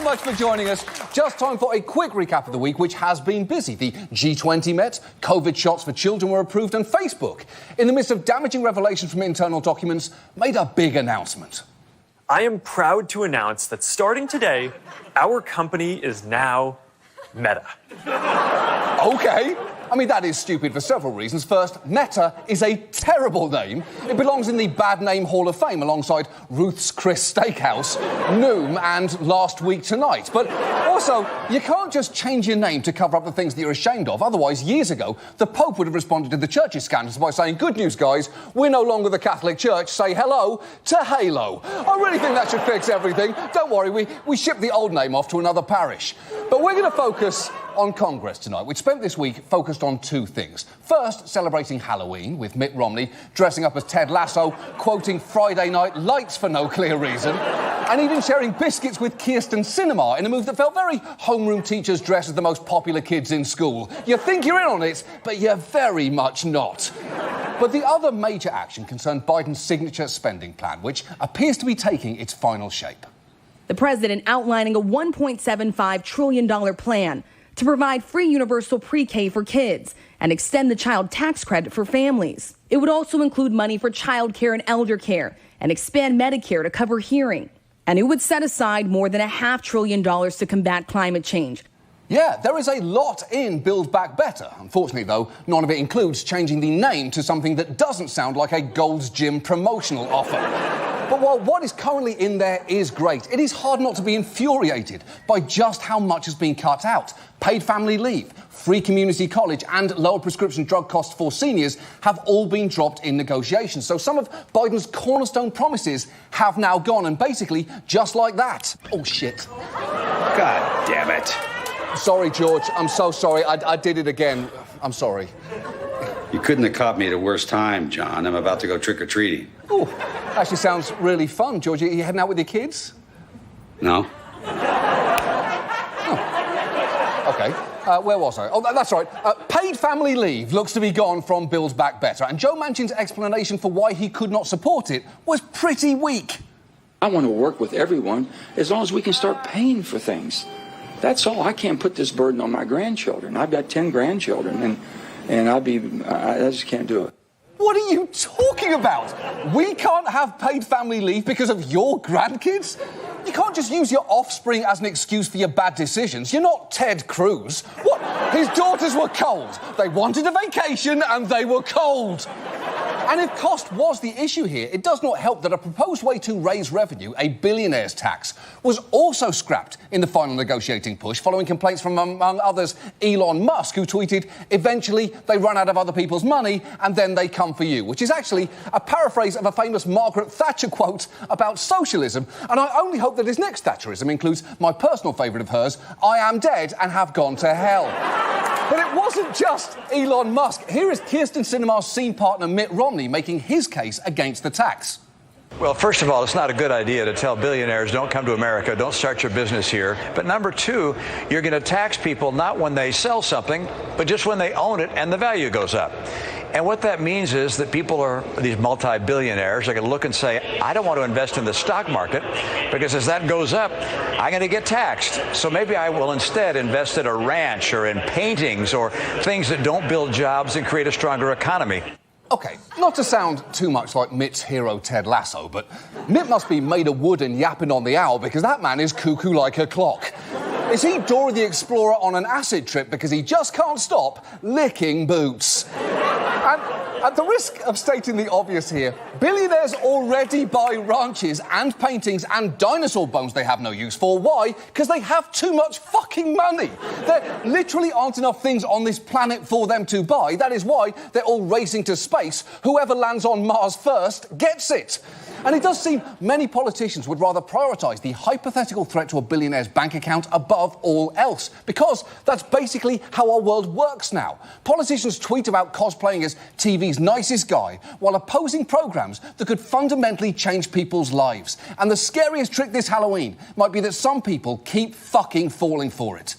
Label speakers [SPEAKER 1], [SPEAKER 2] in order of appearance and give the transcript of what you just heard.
[SPEAKER 1] much for joining us. Just time for a quick recap of the week, which has been busy. The G20 met, COVID shots for children were approved, and Facebook, in the midst of damaging revelations from internal documents, made a big announcement.
[SPEAKER 2] I am proud to announce that starting today, our company is now Meta.
[SPEAKER 1] Okay. I mean, that is stupid for several reasons. First, Meta is a terrible name. It belongs in the Bad Name Hall of Fame alongside Ruth's Chris Steakhouse, Noom, and Last Week Tonight. But also, you can't just change your name to cover up the things that you're ashamed of. Otherwise, years ago, the Pope would have responded to the church's scandals by saying, good news, guys, we're no longer the Catholic Church. Say hello to Halo. I really think that should fix everything. Don't worry, we shipped the old name off to another parish. But we're going to focus on Congress tonight, which spent this week focused on two things. First, celebrating Halloween, with Mitt Romney dressing up as Ted Lasso, quoting Friday Night Lights for no clear reason, and even sharing biscuits with Kyrsten Sinema in a move that felt very homeroom teachers dressed as the most popular kids in school. You think you're in on it, but you're very much not. But the other major action concerned Biden's signature spending plan, which appears to be taking its final shape.
[SPEAKER 3] The president outlining a $1.75 trillion plan to provide free universal pre-K for kids and extend the child tax credit for families. It would also include money for child care and elder care and expand Medicare to cover hearing. And it would set aside more than $500 billion to combat climate change.
[SPEAKER 1] Yeah, there is a lot in Build Back Better. Unfortunately, though, none of it includes changing the name to something that doesn't sound like a Gold's Gym promotional offer. But while what is currently in there is great, it is hard not to be infuriated by just how much has been cut out. Paid family leave, free community college, and lower prescription drug costs for seniors have all been dropped in negotiations. So some of Biden's cornerstone promises have now gone, and basically just like that. Oh, shit.
[SPEAKER 4] God damn it.
[SPEAKER 1] Sorry, George. I'm so sorry. I did it again. I'm sorry.
[SPEAKER 4] You couldn't have caught me at a worse time, John. I'm about to go trick-or-treating.
[SPEAKER 1] Oh, actually sounds really fun, George. Are you heading out with your kids?
[SPEAKER 4] No.
[SPEAKER 1] Oh. Okay. Where was I? Oh, that's right. Paid family leave looks to be gone from Build Back Better, and Joe Manchin's explanation for why he could not support it was pretty weak.
[SPEAKER 5] I want to work with everyone as long as we can start paying for things. That's all. I can't put this burden on my grandchildren. I've got 10 grandchildren, and I just can't do it.
[SPEAKER 1] What are you talking about? We can't have paid family leave because of your grandkids? You can't just use your offspring as an excuse for your bad decisions. You're not Ted Cruz. What? His daughters were cold. They wanted a vacation and they were cold. And if cost was the issue here, it does not help that a proposed way to raise revenue, a billionaire's tax, was also scrapped in the final negotiating push following complaints from, among others, Elon Musk, who tweeted, eventually they run out of other people's money and then they come for you, which is actually a paraphrase of a famous Margaret Thatcher quote about socialism. And I only hope that his next Thatcherism includes my personal favourite of hers, I am dead and have gone to hell. But it wasn't just Elon Musk. Here is Kyrsten Sinema's scene partner Mitt Romney making his case against the tax.
[SPEAKER 6] Well, first of all, it's not a good idea to tell billionaires, don't come to America, don't start your business here. But number two, you're going to tax people not when they sell something, but just when they own it and the value goes up. And what that means is that people are, these multi-billionaires, are going to look and say, I don't want to invest in the stock market because as that goes up, I'm going to get taxed. So maybe I will instead invest in a ranch or in paintings or things that don't build jobs and create a stronger economy.
[SPEAKER 1] OK, not to sound too much like Mitt's hero Ted Lasso, but Mitt must be made of wood and yapping on the owl because that man is cuckoo like a clock. Is he Dora the Explorer on an acid trip because he just can't stop licking boots? And at the risk of stating the obvious here, billionaires already buy ranches and paintings and dinosaur bones they have no use for. Why? Because they have too much fucking money. There literally aren't enough things on this planet for them to buy. That is why they're all racing to space. Whoever lands on Mars first gets it. And it does seem many politicians would rather prioritise the hypothetical threat to a billionaire's bank account above all else, because that's basically how our world works now. Politicians tweet about cosplaying as TV's nicest guy while opposing programmes that could fundamentally change people's lives. And the scariest trick this Halloween might be that some people keep fucking falling for it.